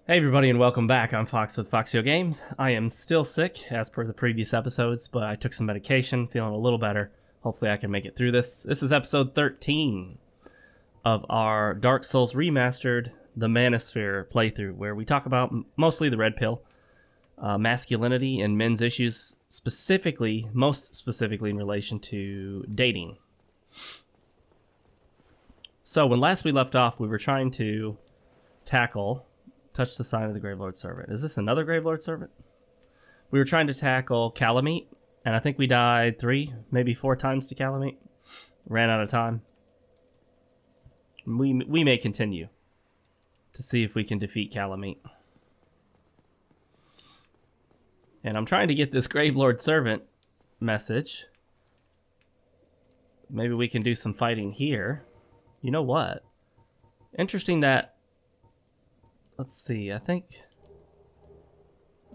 Hey everybody and welcome back. I'm Fox with FoxeoGames. I am still sick as per the previous episodes, but I took some medication, feeling a little better. Hopefully I can make it through this. This is episode 13 of our Dark Souls Remastered, the Manosphere playthrough, where we talk about mostly the red pill, masculinity and men's issues, most specifically in relation to dating. So when last we left off, we were trying to touch the sign of the Gravelord Servant. Is this another Gravelord Servant? We were trying to tackle Calamite, and I think we died 3, maybe 4 times to Calamite. Ran out of time. We may continue to see if we can defeat Calamite. And I'm trying to get this Gravelord Servant message. Maybe we can do some fighting here. You know what? Interesting that... Let's see, I think...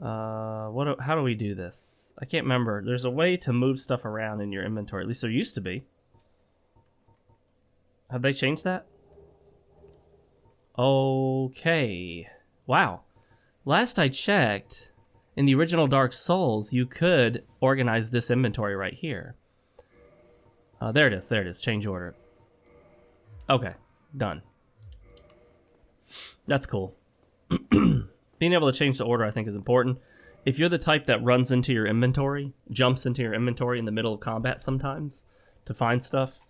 how do we do this? I can't remember. There's a way to move stuff around in your inventory. At least there used to be. Have they changed that? Okay. Wow. Last I checked, in the original Dark Souls, you could organize this inventory right here. There it is. Change order. Okay. Done. That's cool. Being able to change the order, I think, is important. If you're the type that runs into your inventory, jumps into your inventory in the middle of combat sometimes to find stuff,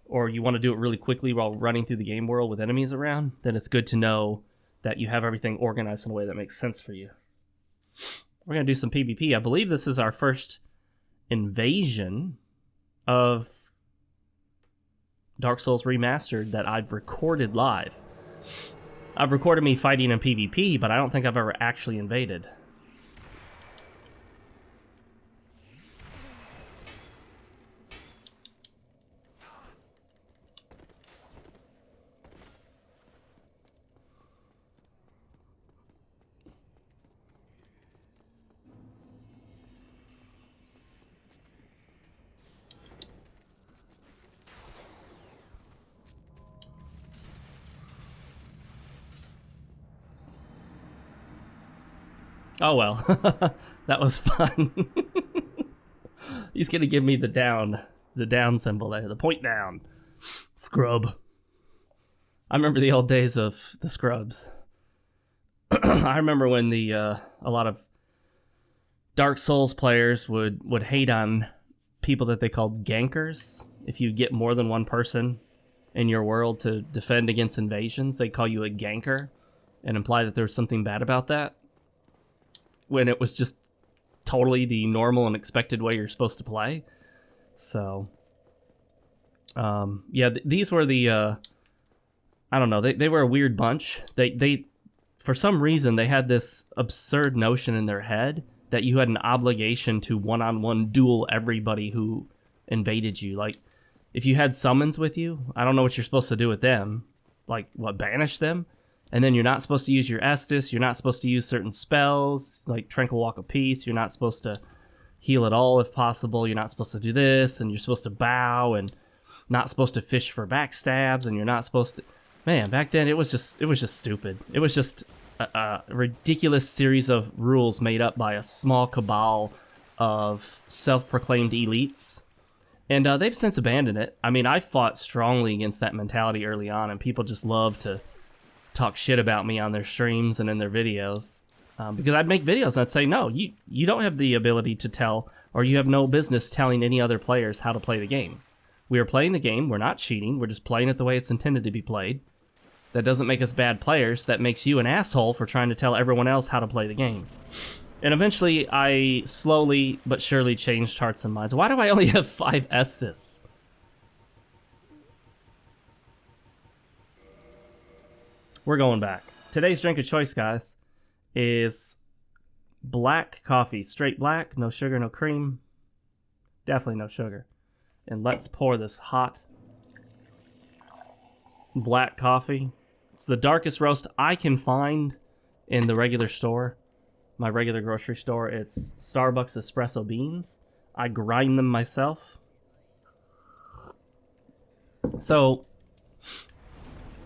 or you want to do it really quickly while running through the game world with enemies around, then it's good to know that you have everything organized in a way that makes sense for you. We're going to do some PvP. I believe this is our first invasion of Dark Souls Remastered that I've recorded live. I've recorded me fighting in PvP, but I don't think I've ever actually invaded. Oh well, that was fun. He's gonna give me the down symbol there, the point down. Scrub. I remember the old days of the scrubs. I remember when a lot of Dark Souls players would hate on people that they called gankers. If you get more than one person in your world to defend against invasions, they call you a ganker and imply that there was something bad about that, when it was just totally the normal and expected way you're supposed to play. So, yeah, these were the, I don't know, they were a weird bunch. They, for some reason, they had this absurd notion in their head that you had an obligation to one-on-one duel everybody who invaded you. Like, if you had summons with you, I don't know what you're supposed to do with them. Like, what, banish them? And then you're not supposed to use your Estus. You're not supposed to use certain spells, like Tranquil Walk of Peace. You're not supposed to heal at all if possible. You're not supposed to do this, and you're supposed to bow, and not supposed to fish for backstabs, and you're not supposed to... Man, back then it was just stupid. It was just a ridiculous series of rules made up by a small cabal of self-proclaimed elites. And they've since abandoned it. I mean, I fought strongly against that mentality early on, and people just love to talk shit about me on their streams and in their videos, because I'd make videos and I'd say, no, you don't have the ability to tell, or you have no business telling any other players how to play the game. We are playing the game. We're not cheating. We're just playing it the way it's intended to be played. That doesn't make us bad players. That makes you an asshole for trying to tell everyone else how to play the game. And eventually I slowly but surely changed hearts and minds. Why do I only have 5 Estus? We're going back. Today's drink of choice, guys, is black coffee. Straight black, no sugar, no cream. Definitely no sugar. And let's pour this hot black coffee. It's the darkest roast I can find in the regular store, my regular grocery store. It's Starbucks espresso beans. I grind them myself. So...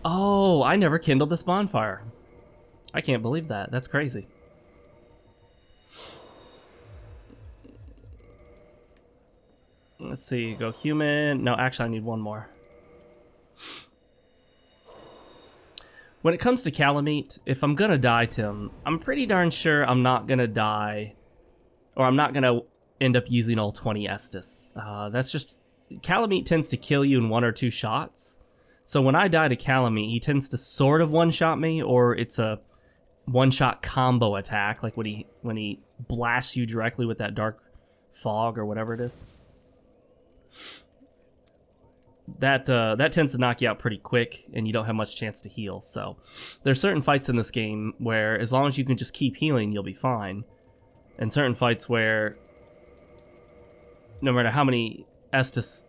Oh, I never kindled this bonfire. I can't believe that. That's crazy. Let's see. Go human. No, actually, I need one more. When it comes to Calamite, if I'm gonna die to him, I'm pretty darn sure I'm not gonna die, or I'm not gonna end up using all 20 Estus. That's just... Calamite tends to kill you in 1 or 2 shots. So when I die to Calamite, he tends to sort of one-shot me, or it's a one-shot combo attack, like when he blasts you directly with that dark fog or whatever it is. That tends to knock you out pretty quick, and you don't have much chance to heal. So there's certain fights in this game where as long as you can just keep healing, you'll be fine. And certain fights where no matter how many Estus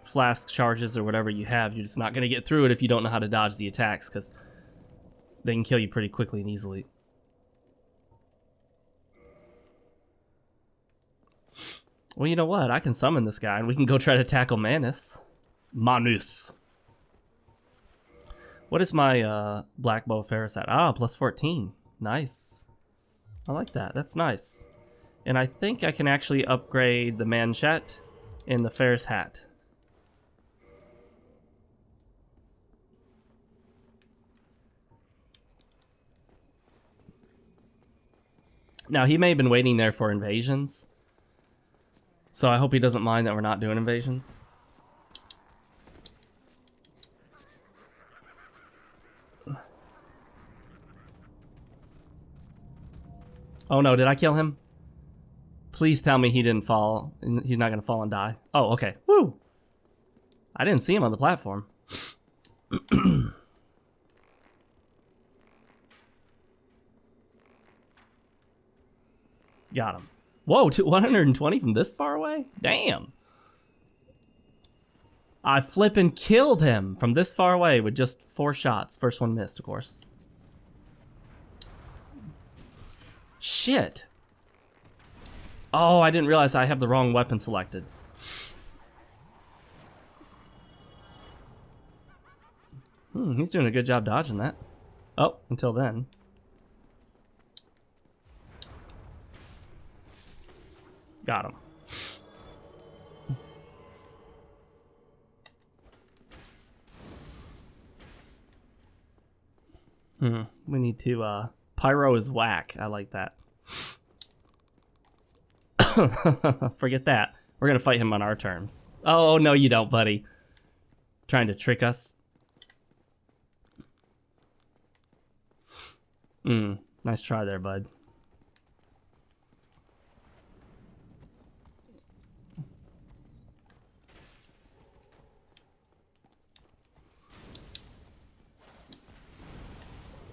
flask charges or whatever you have, you're just not going to get through it if you don't know how to dodge the attacks, because they can kill you pretty quickly and easily. Well, you know what? I can summon this guy, and we can go try to tackle Manus. Manus. What is my Black Bow Ferris at? Ah, plus 14. Nice. I like that. That's nice. And I think I can actually upgrade the Manchette and the Ferris hat. Now, he may have been waiting there for invasions. So I hope he doesn't mind that we're not doing invasions. Oh no, did I kill him? Please tell me he didn't fall. He's not going to fall and die. Oh, okay. Woo! I didn't see him on the platform. Got him. Whoa, 120 from this far away? Damn. I flippin' killed him from this far away with just 4 shots. First one missed, of course. Shit. Oh, I didn't realize I have the wrong weapon selected. He's doing a good job dodging that. Oh, until then. Got him. We need to, Pyro is whack. I like that. Forget that. We're gonna fight him on our terms. Oh, no you don't, buddy. Trying to trick us. Nice try there, bud.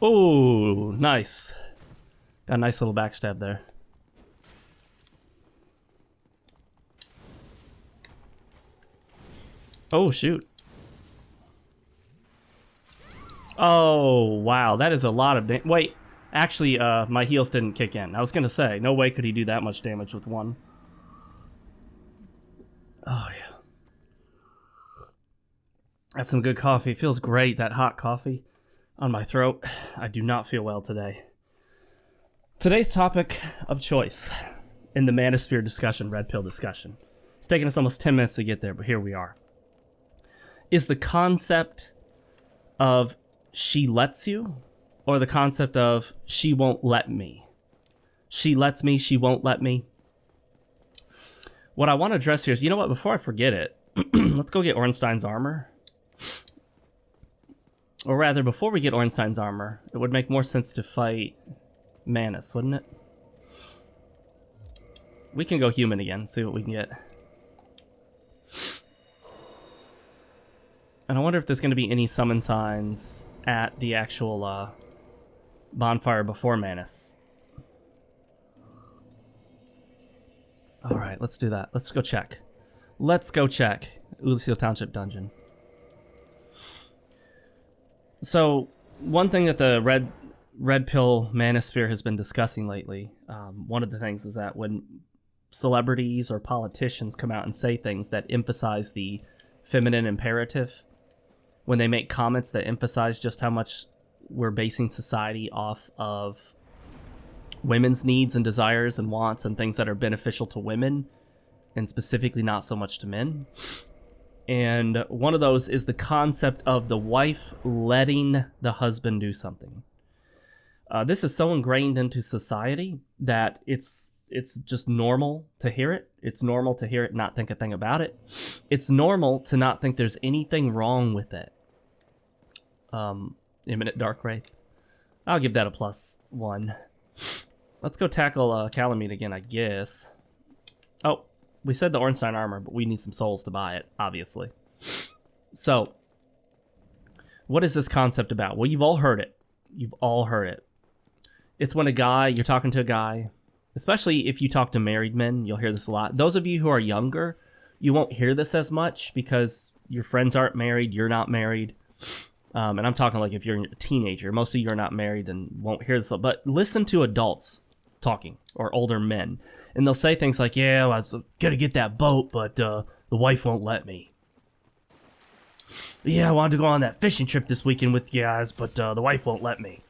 Oh, nice. Got a nice little backstab there. Oh, shoot. Oh, wow. That is a lot of damage. Wait, actually, my heals didn't kick in. I was going to say, no way could he do that much damage with one. Oh, yeah. That's some good coffee. It feels great, that hot coffee on my throat. I do not feel well today. Today's topic of choice in the Manosphere discussion, Red Pill discussion. It's taken us almost 10 minutes to get there, but here we are. Is the concept of she lets you, or the concept of she won't let me? She lets me, she won't let me. What I want to address here is, you know what, before I forget it, let's go get Ornstein's armor. Or rather, before we get Ornstein's armor, it would make more sense to fight Manus, wouldn't it? We can go human again, see what we can get. And I wonder if there's going to be any summon signs at the actual bonfire before Manus. Alright, let's do that. Let's go check. Let's go check. Ulysses Township Dungeon. So, one thing that the Red Pill Manosphere has been discussing lately, one of the things is that when celebrities or politicians come out and say things that emphasize the feminine imperative, when they make comments that emphasize just how much we're basing society off of women's needs and desires and wants and things that are beneficial to women, and specifically not so much to men. And one of those is the concept of the wife letting the husband do something. This is so ingrained into society that it's just normal to hear it. It's normal to hear it, not think a thing about it. It's normal to not think there's anything wrong with it. Imminent Dark Wraith. I'll give that a +1. Let's go tackle Calamite again, I guess. Oh, we said the Ornstein armor, but we need some souls to buy it, obviously. So, what is this concept about? Well, you've all heard it. You've all heard it. It's when you're talking to a guy, especially if you talk to married men, you'll hear this a lot. Those of you who are younger, you won't hear this as much because your friends aren't married, you're not married. And I'm talking like if you're a teenager. Most of you are not married and won't hear this. But listen to adults talking, or older men. And they'll say things like, yeah, well, I was going to get that boat, but the wife won't let me. Yeah, I wanted to go on that fishing trip this weekend with you guys, but the wife won't let me.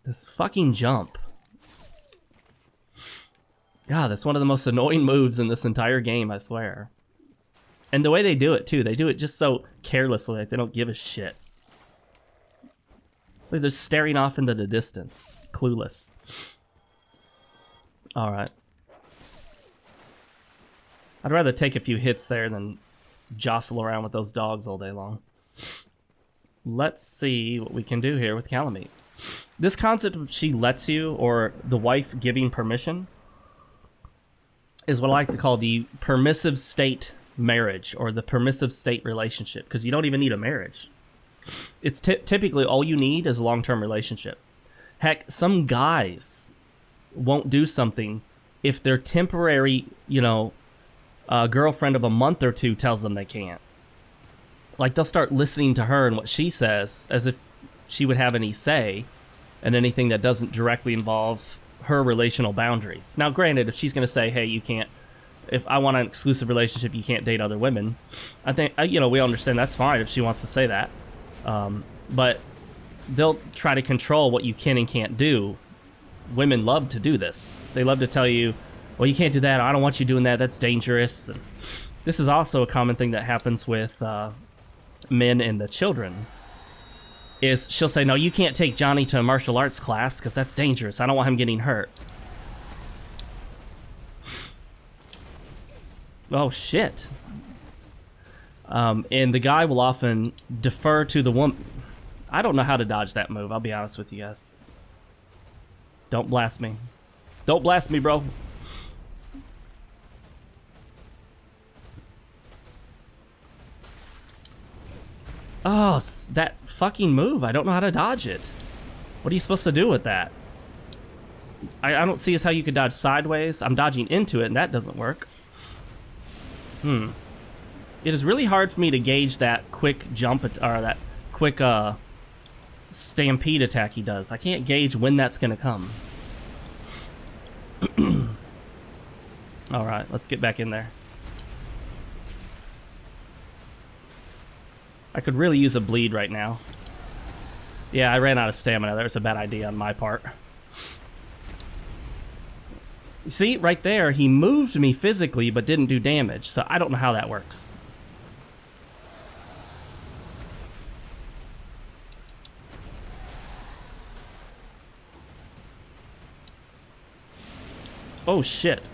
This fucking jump. God, that's one of the most annoying moves in this entire game, I swear. And the way they do it, too. They do it just so carelessly, like they don't give a shit. Like they're staring off into the distance. Clueless. Alright. I'd rather take a few hits there than jostle around with those dogs all day long. Let's see what we can do here with Calamite. This concept of she lets you, or the wife giving permission, is what I like to call the permissive state marriage, or the permissive state relationship, because you don't even need a marriage. It's typically all you need is a long-term relationship. Heck, some guys won't do something if their temporary, girlfriend of a month or two tells them they can't. Like, they'll start listening to her and what she says as if she would have any say in anything that doesn't directly involve her relational boundaries. Now, granted, if she's going to say, hey, you can't, if I want an exclusive relationship, you can't date other women, I think, we understand that's fine if she wants to say that. But they'll try to control what you can and can't do. Women love to do this. They love to tell you, well, you can't do that. I don't want you doing that. That's dangerous. And this is also a common thing that happens with men and the children. Is she'll say, no, you can't take Johnny to a martial arts class because that's dangerous. I don't want him getting hurt. Oh, shit. And the guy will often defer to the woman. I don't know how to dodge that move, I'll be honest with you guys. Don't blast me. Don't blast me, bro. Oh, that fucking move. I don't know how to dodge it. What are you supposed to do with that? I don't see as how you could dodge sideways. I'm dodging into it, and that doesn't work. It is really hard for me to gauge that quick jump, or that quick stampede attack he does. I can't gauge when that's going to come. Alright, let's get back in there. I could really use a bleed right now. Yeah, I ran out of stamina. That was a bad idea on my part. See, right there, he moved me physically but didn't do damage, so I don't know how that works. Oh shit.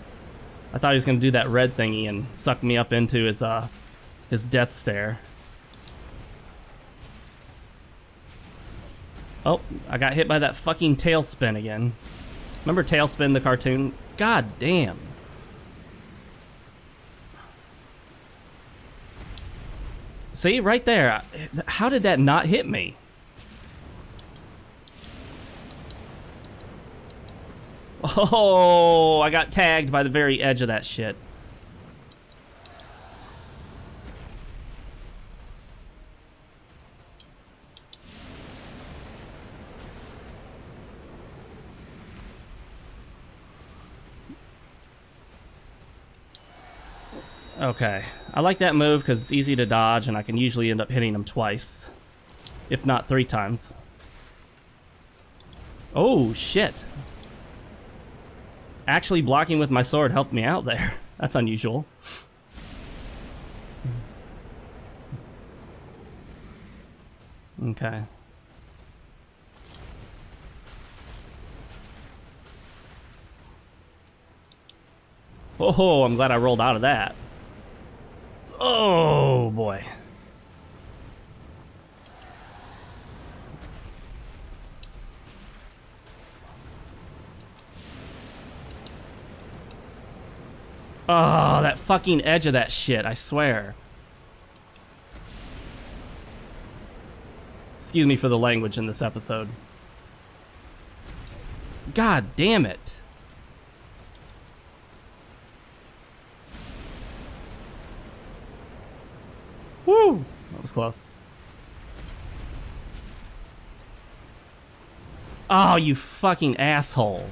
I thought he was going to do that red thingy and suck me up into his death stare. Oh, I got hit by that fucking tailspin again. Remember Tailspin, the cartoon? God damn. See, right there. How did that not hit me? Oh, I got tagged by the very edge of that shit. Okay, I like that move because it's easy to dodge and I can usually end up hitting him twice, if not 3 times. Oh, shit. Actually, blocking with my sword helped me out there. That's unusual. Okay. Oh, I'm glad I rolled out of that. Oh, boy. Oh, that fucking edge of that shit, I swear. Excuse me for the language in this episode. God damn it. Woo! That was close. Oh, you fucking asshole.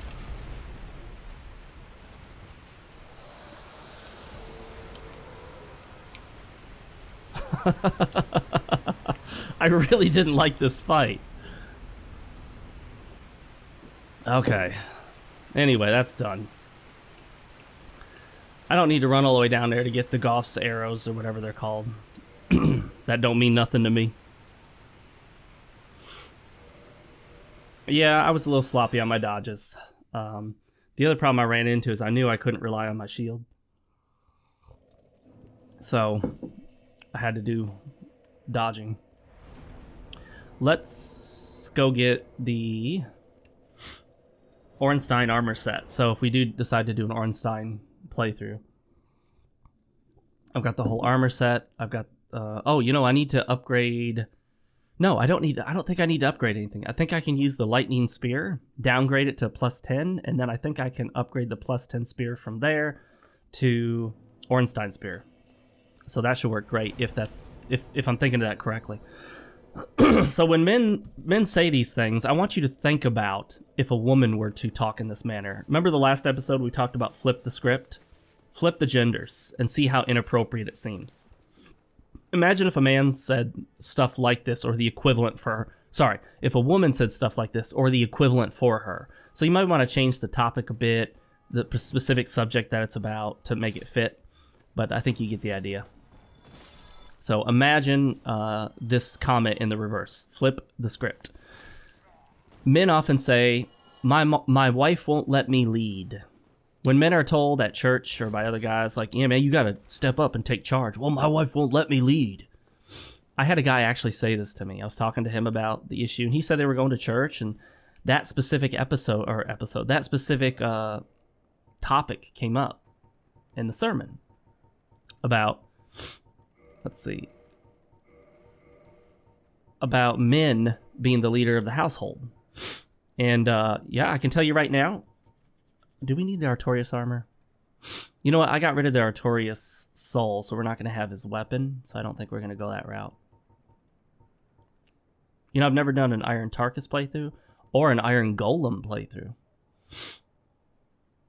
I really didn't like this fight. Okay. Anyway, that's done. I don't need to run all the way down there to get the Goff's arrows or whatever they're called. That don't mean nothing to me. Yeah, I was a little sloppy on my dodges. The other problem I ran into is I knew I couldn't rely on my shield. So I had to do dodging. Let's go get the Ornstein armor set. So if we do decide to do an Ornstein playthrough, I've got the whole armor set. I've got oh, you know, I need to upgrade. No, I don't think I need to upgrade anything. I think I can use the lightning spear, downgrade it to +10, and then I think I can upgrade the +10 spear from there to Ornstein spear. So that should work great if I'm thinking of that correctly. So when men say these things, I want you to think about if a woman were to talk in this manner. Remember the last episode we talked about flip the script? Flip the genders and see how inappropriate it seems. Imagine if a man said stuff like this or the equivalent for her. Sorry, if a woman said stuff like this or the equivalent for her. So you might want to change the topic a bit, the specific subject that it's about to make it fit. But I think you get the idea. So imagine this comment in the reverse. Flip the script. Men often say, my wife won't let me lead. When men are told at church or by other guys, like, yeah, man, you got to step up and take charge. Well, my wife won't let me lead. I had a guy actually say this to me. I was talking to him about the issue, and he said they were going to church, and that specific that specific topic came up in the sermon about, let's see, about men being the leader of the household. And yeah, I can tell you right now, do we need the Artorias armor? You know what? I got rid of the Artorias soul, so we're not going to have his weapon, so I don't think we're going to go that route. You know, I've never done an Iron Tarkus playthrough or an Iron Golem playthrough.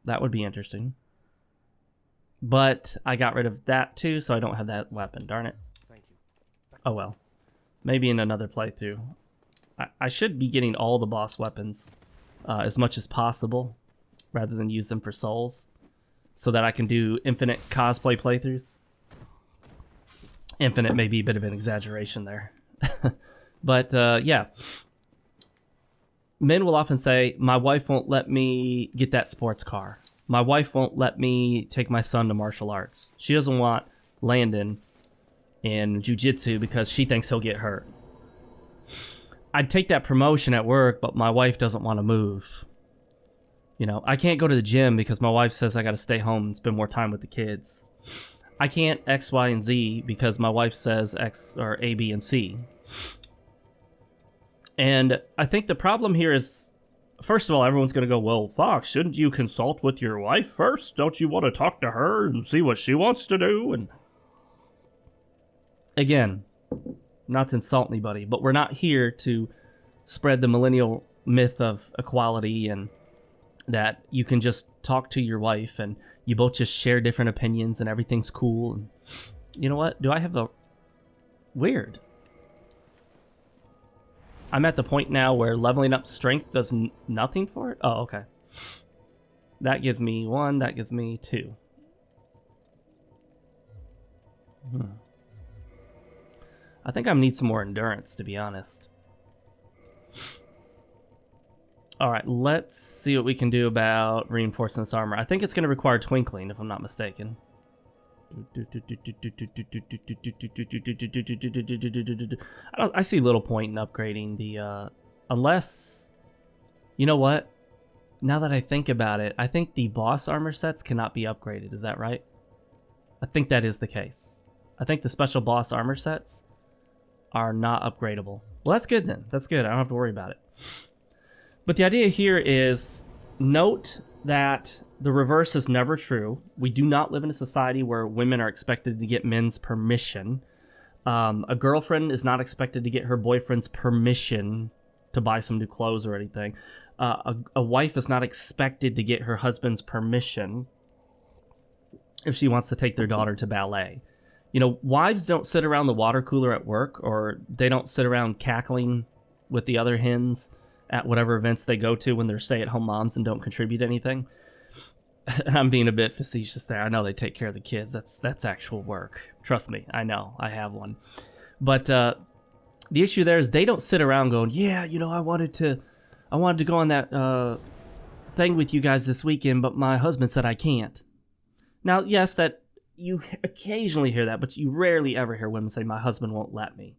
That would be interesting. But I got rid of that too, so I don't have that weapon. Darn it. Thank you. Oh well. Maybe in another playthrough. I should be getting all the boss weapons as much as possible, rather than use them for souls, so that I can do infinite cosplay playthroughs. Infinite may be a bit of an exaggeration there. But yeah. Men will often say, my wife won't let me get that sports car. My wife won't let me take my son to martial arts. She doesn't want Landon in jiu-jitsu because she thinks he'll get hurt. I'd take that promotion at work, but my wife doesn't want to move. You know, I can't go to the gym because my wife says I got to stay home and spend more time with the kids. I can't X, Y, and Z because my wife says X or A, B, and C. And I think the problem here is, first of all, everyone's going to go, well, Fox, shouldn't you consult with your wife first? Don't you want to talk to her and see what she wants to do? And again, not to insult anybody, but we're not here to spread the millennial myth of equality and that you can just talk to your wife and you both just share different opinions and everything's cool. And you know what? Do I have a... Weird. I'm at the point now where leveling up strength does nothing for it. Oh, okay. That gives me 1. That gives me 2. I think I need some more endurance, to be honest. Alright, let's see what we can do about reinforcing this armor. I think it's going to require twinkling, if I'm not mistaken. I see little point in upgrading the... unless... You know what? Now that I think about it, I think the boss armor sets cannot be upgraded. Is that right? I think that is the case. I think the special boss armor sets are not upgradable. Well, that's good then. That's good. I don't have to worry about it. But the idea here is note that the reverse is never true. We do not live in a society where women are expected to get men's permission. A girlfriend is not expected to get her boyfriend's permission to buy some new clothes or anything. A wife is not expected to get her husband's permission if she wants to take their daughter to ballet. You know, wives don't sit around the water cooler at work, or they don't sit around cackling with the other hens at whatever events they go to when they're stay-at-home moms and don't contribute anything. I'm being a bit facetious there. I know they take care of the kids. That's actual work. Trust me, I know. I have one. But the issue there is they don't sit around going, yeah, you know, I wanted to go on that thing with you guys this weekend, but my husband said I can't. Now, yes, that you occasionally hear that, but you rarely ever hear women say, my husband won't let me.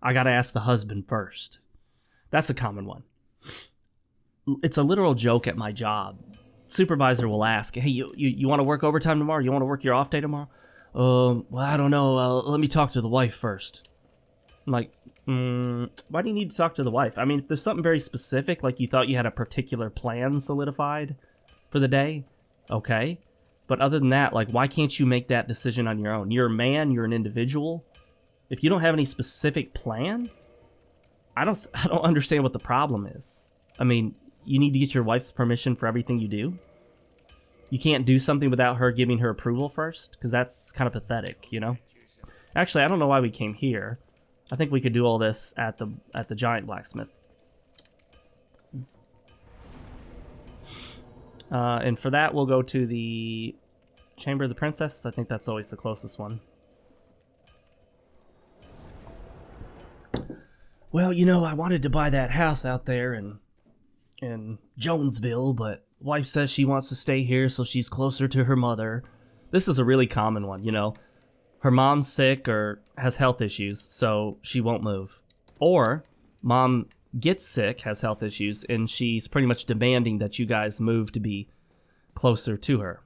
I got to ask the husband first. That's a common one. It's a literal joke at my job. Supervisor will ask, hey, you want to work overtime tomorrow? You want to work your off day tomorrow? Well, I don't know. Let me talk to the wife first. I'm like, why do you need to talk to the wife? I mean, if there's something very specific, like you thought you had a particular plan solidified for the day, okay. But other than that, like, why can't you make that decision on your own? You're a man, you're an individual. If you don't have any specific plan, I don't understand what the problem is. I mean, you need to get your wife's permission for everything you do. You can't do something without her giving her approval first, because that's kind of pathetic, you know? Actually, I don't know why we came here. I think we could do all this at the giant blacksmith. And for that, we'll go to the Chamber of the Princess. I think that's always the closest one. Well, you know, I wanted to buy that house out there in Jonesville, but wife says she wants to stay here so she's closer to her mother. This is a really common one, you know. Her mom's sick or has health issues, so she won't move. Or mom gets sick, has health issues, and she's pretty much demanding that you guys move to be closer to her.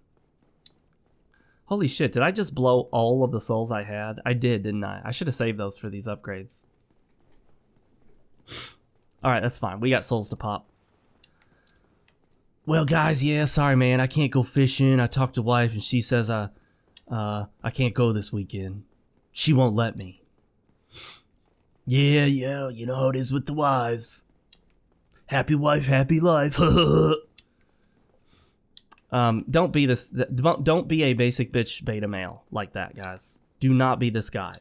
Holy shit, did I just blow all of the souls I had? I did, didn't I? I should have saved those for these upgrades. Alright, that's fine. We got souls to pop. Well, guys, yeah, sorry, man. I can't go fishing. I talked to wife, and she says I can't go this weekend. She won't let me. Yeah, you know how it is with the wives. Happy wife, happy life. Don't be a basic bitch beta male like that, guys. Do not be this guy.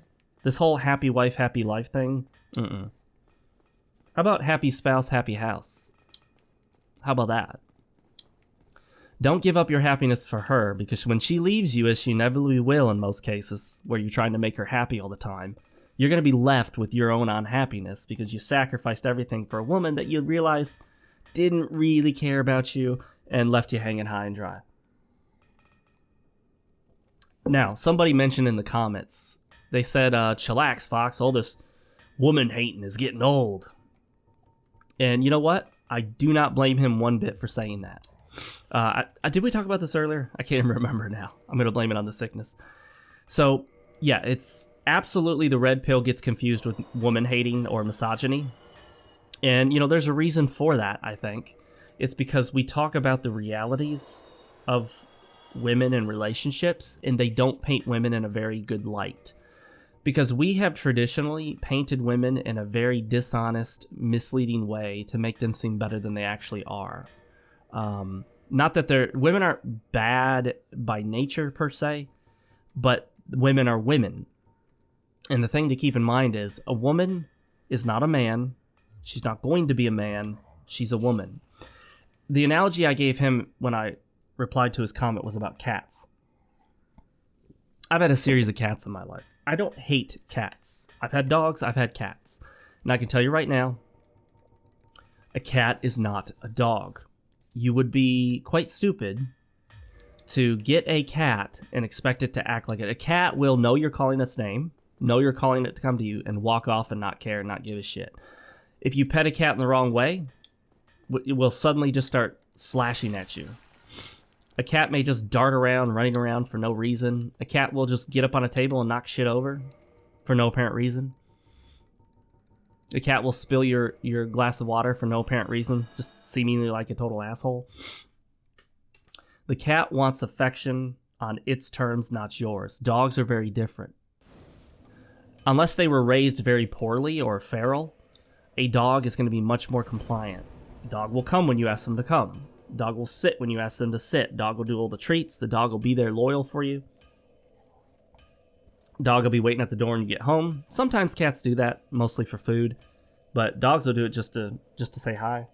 This whole happy wife, happy life thing. How about happy spouse, happy house? How about that? Don't give up your happiness for her, because when she leaves you, as she inevitably will in most cases, where you're trying to make her happy all the time, you're going to be left with your own unhappiness because you sacrificed everything for a woman that you realize didn't really care about you and left you hanging high and dry. Now, somebody mentioned in the comments, they said, chillax, Fox, all this woman hating is getting old. And you know what? I do not blame him one bit for saying that. Did we talk about this earlier? I can't even remember now. I'm going to blame it on the sickness. So, yeah, it's absolutely the red pill gets confused with woman hating or misogyny. And, you know, there's a reason for that, I think. It's because we talk about the realities of women and relationships, and they don't paint women in a very good light. Because we have traditionally painted women in a very dishonest, misleading way to make them seem better than they actually are. Not that women aren't bad by nature per se, but women are women. And the thing to keep in mind is a woman is not a man, She's not going to be a man. She's a woman. The analogy I gave him when I replied to his comment was about cats. I've had a series of cats in my life. I don't hate cats. I've had dogs, I've had cats. And I can tell you right now, a cat is not a dog. You would be quite stupid to get a cat and expect it to act like it. A cat will know you're calling its name, know you're calling it to come to you, and walk off and not care, not give a shit. If you pet a cat in the wrong way, it will suddenly just start slashing at you. A cat may just dart around, running around for no reason. A cat will just get up on a table and knock shit over for no apparent reason. A cat will spill your glass of water for no apparent reason, just seemingly like a total asshole. The cat wants affection on its terms, not yours. Dogs are very different. Unless they were raised very poorly or feral, a dog is going to be much more compliant. Dog will come when you ask them to come. Dog will sit when you ask them to sit. Dog will do all the treats. The dog will be there loyal for you. Dog will be waiting at the door when you get home. Sometimes cats do that, mostly for food, but dogs will do it just to say hi.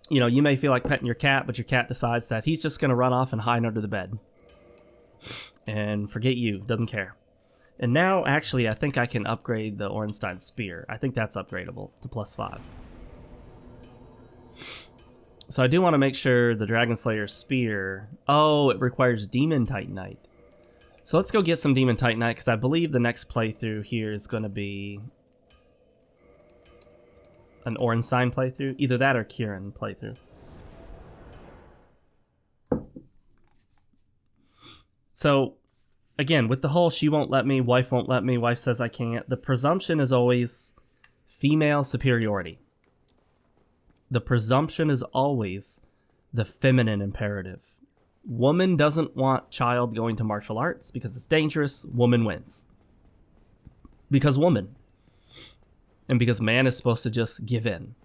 You know, you may feel like petting your cat, but your cat decides that he's just going to run off and hide under the bed and forget you. Doesn't care. And now, actually, I think I can upgrade the Ornstein Spear. I think that's upgradable to +5. So I do want to make sure the Dragon Slayer Spear... Oh, it requires Demon Titanite. So let's go get some Demon Titanite, because I believe the next playthrough here is going to be an Ornstein playthrough. Either that or Kieran playthrough. So, again, with the whole she won't let me, wife won't let me, wife says I can't, the presumption is always female superiority. The presumption is always the feminine imperative. Woman doesn't want child going to martial arts because it's dangerous. Woman wins. Because woman. And because man is supposed to just give in.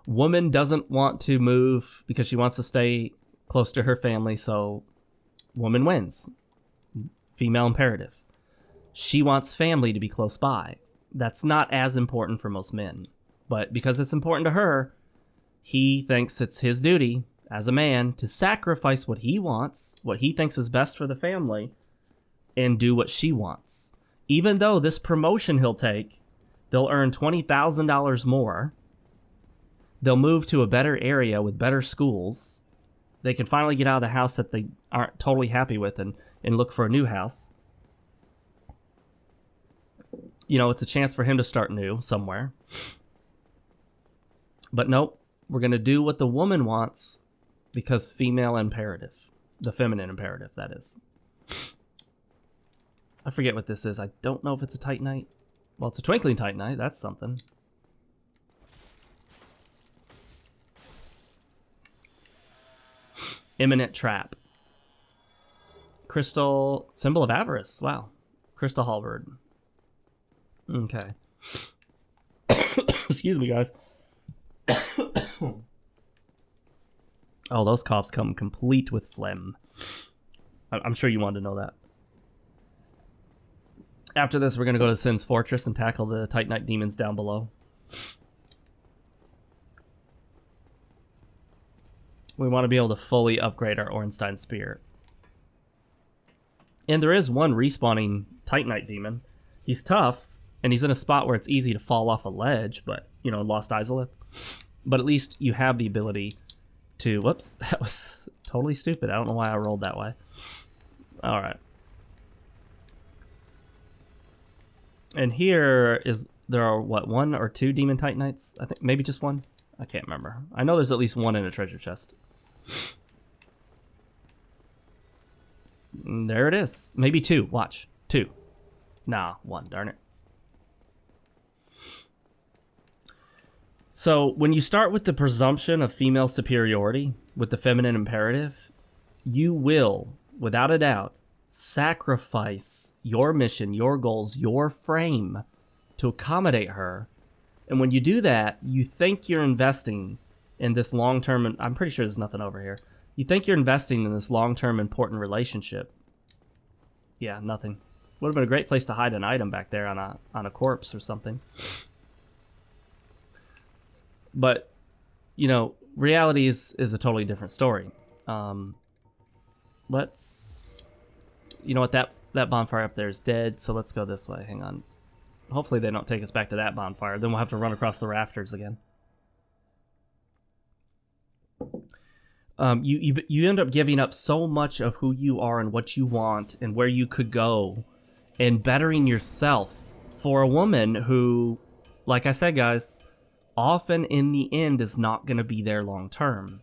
Woman doesn't want to move because she wants to stay close to her family, so woman wins. Female imperative. She wants family to be close by. That's not as important for most men. But because it's important to her, he thinks it's his duty as a man to sacrifice what he wants, what he thinks is best for the family, and do what she wants. Even though this promotion he'll take, they'll earn $20,000 more. They'll move to a better area with better schools. They can finally get out of the house that they aren't totally happy with and look for a new house. You know, it's a chance for him to start new somewhere. But nope, we're going to do what the woman wants because female imperative. The feminine imperative, that is. I forget what this is. I don't know if it's a Titanite. Well, it's a Twinkling Titanite. That's something. Imminent Trap. Crystal... Symbol of Avarice. Wow. Crystal Halberd. Okay. Excuse me, guys. Oh, those coughs come complete with phlegm. I'm sure you wanted to know that. After this, we're going to go to Sin's Fortress and tackle the Titanite demons down below. We want to be able to fully upgrade our Ornstein Spear. And there is one respawning Titanite demon. He's tough, and he's in a spot where it's easy to fall off a ledge, but, you know, Lost Izalith. But at least you have the ability to... Whoops, that was totally stupid. I don't know why I rolled that way. Alright. And here is... There are, what, 1 or 2 Demon Titanites? I think maybe just 1? I can't remember. I know there's at least 1 in a treasure chest. And there it is. Maybe 2. Watch. 2. Nah, 1. Darn it. So, when you start with the presumption of female superiority, with the feminine imperative, you will, without a doubt, sacrifice your mission, your goals, your frame to accommodate her. And when you do that, you think you're investing in this long-term, and I'm pretty sure there's nothing over here. You think you're investing in this long-term important relationship. Yeah, nothing. Would have been a great place to hide an item back there on a corpse or something. But, you know, reality is a totally different story. Let's... You know what, that bonfire up there is dead, so let's go this way. Hang on. Hopefully they don't take us back to that bonfire. Then we'll have to run across the rafters again. You end up giving up so much of who you are and what you want and where you could go and bettering yourself for a woman who, like I said, guys, often in the end is not going to be there long term.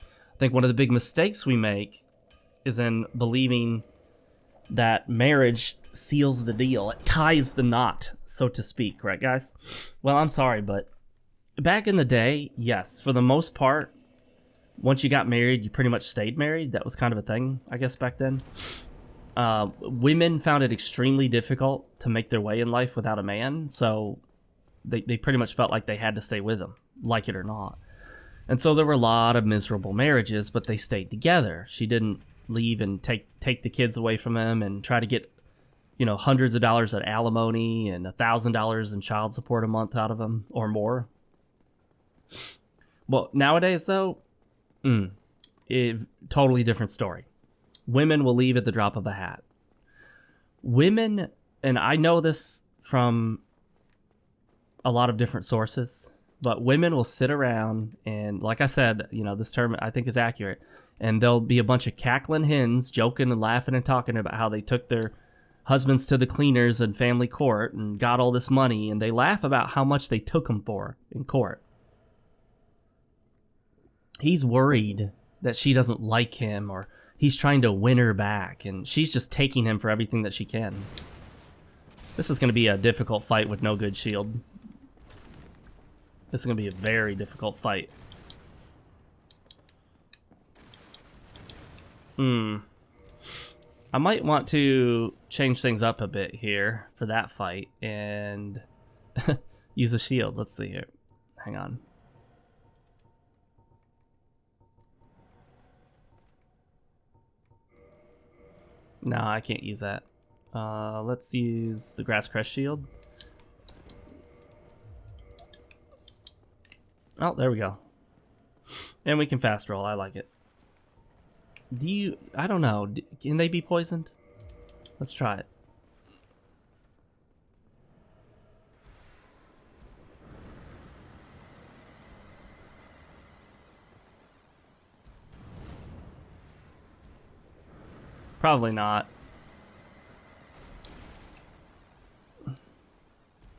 I think one of the big mistakes we make is in believing that marriage seals the deal. It ties the knot, so to speak, right, guys? Well, I'm sorry, but back in the day, yes, for the most part, once you got married, you pretty much stayed married. That was kind of a thing, I guess, back then. Women found it extremely difficult to make their way in life without a man, so they pretty much felt like they had to stay with him, like it or not. And so there were a lot of miserable marriages, but they stayed together. She didn't leave and take the kids away from him and try to get, you know, hundreds of dollars in alimony and $1,000 in child support a month out of him or more. Well, nowadays, though, totally different story. Women will leave at the drop of a hat. Women, and I know this from a lot of different sources, but women will sit around and, like I said, you know, this term I think is accurate, and there'll be a bunch of cackling hens joking and laughing and talking about how they took their husbands to the cleaners in family court and got all this money, and they laugh about how much they took them for in court. He's worried that she doesn't like him, or he's trying to win her back, and she's just taking him for everything that she can. This is going to be a difficult fight with no good shield. This is going to be a very difficult fight. I might want to change things up a bit here for that fight and use a shield. Let's see here. Hang on. No, I can't use that. Let's use the Grass Crest shield. Oh, there we go. And we can fast roll. I like it. I don't know. Can they be poisoned? Let's try it. Probably not.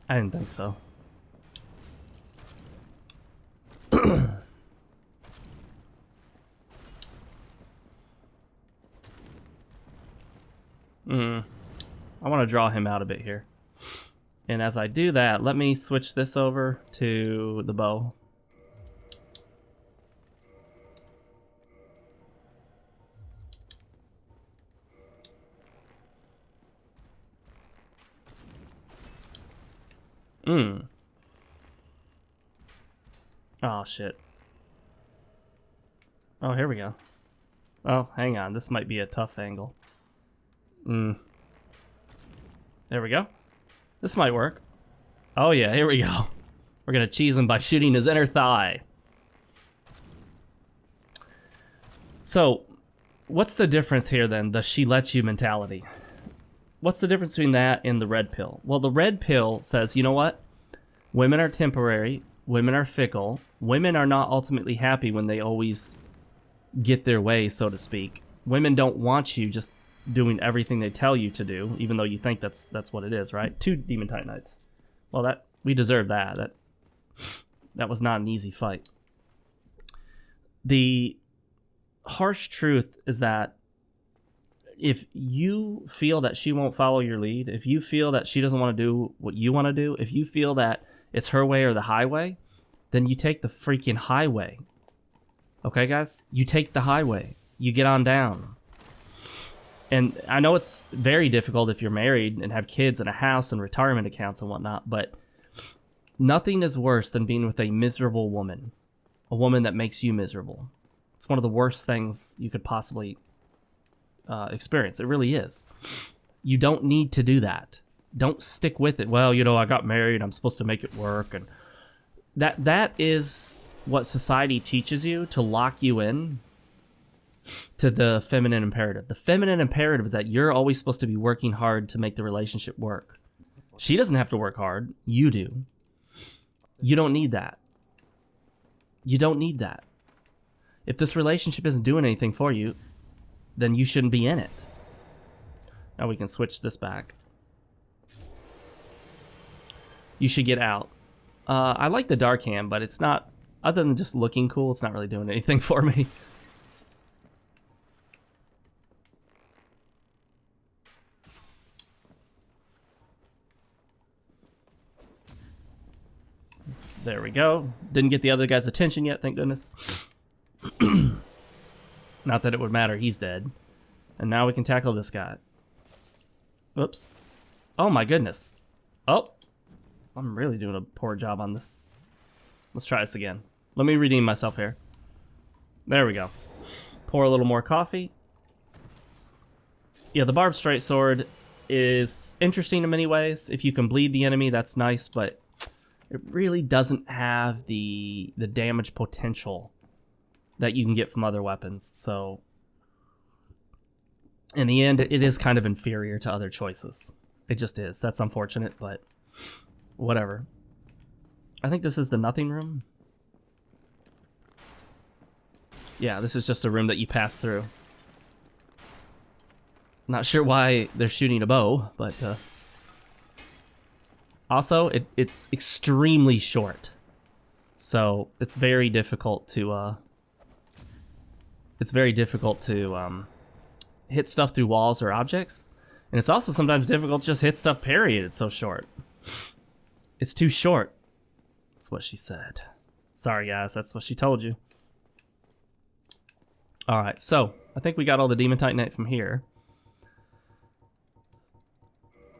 I didn't think so. I want to draw him out a bit here. And as I do that, let me switch this over to the bow. Oh, shit. Oh, here we go. Oh, hang on. This might be a tough angle. There we go. This might work. Oh, yeah. Here we go. We're going to cheese him by shooting his inner thigh. So, what's the difference here, then? The she lets you mentality. What's the difference between that and the red pill? Well, the red pill says, you know what? Women are temporary. Women are fickle. Women are not ultimately happy when they always get their way, so to speak. Women don't want you just doing everything they tell you to do, even though you think that's what it is, right? 2 Demon Titanites. Well, we deserve that. That was not an easy fight. The harsh truth is that if you feel that she won't follow your lead, if you feel that she doesn't want to do what you want to do, if you feel that it's her way or the highway, then you take the freaking highway. Okay, guys? You take the highway. You get on down. And I know it's very difficult if you're married and have kids and a house and retirement accounts and whatnot, but nothing is worse than being with a miserable woman. A woman that makes you miserable. It's one of the worst things you could possibly experience. It really is. You don't need to do that. Don't stick with it. Well, you know, I got married, I'm supposed to make it work, and that is what society teaches you, to lock you in to the feminine imperative. The feminine imperative is that you're always supposed to be working hard to make the relationship work. She doesn't have to work hard. You do. You don't need that. You don't need that. If this relationship isn't doing anything for you, then you shouldn't be in it. Now we can switch this back. You should get out. I like the dark hand, but it's not, other than just looking cool, it's not really doing anything for me. There we go. Didn't get the other guy's attention yet, thank goodness. Not that it would matter, he's dead. And now we can tackle this guy. Whoops. Oh my goodness. Oh. I'm really doing a poor job on this. Let's try this again. Let me redeem myself here. There we go. Pour a little more coffee. Yeah, the barbed straight sword is interesting in many ways. If you can bleed the enemy, that's nice, but it really doesn't have the damage potential that you can get from other weapons. So in the end, it is kind of inferior to other choices. It just is. That's unfortunate, but whatever. I think this is the nothing room. Yeah, this is just a room that you pass through. Not sure why they're shooting a bow, but also it's extremely short, so it's very difficult to hit stuff through walls or objects, and it's also sometimes difficult to just hit stuff. Period. It's so short. It's too short. That's what she said. Sorry, guys. That's what she told you. All right, so I think we got all the Demon Titanite from here.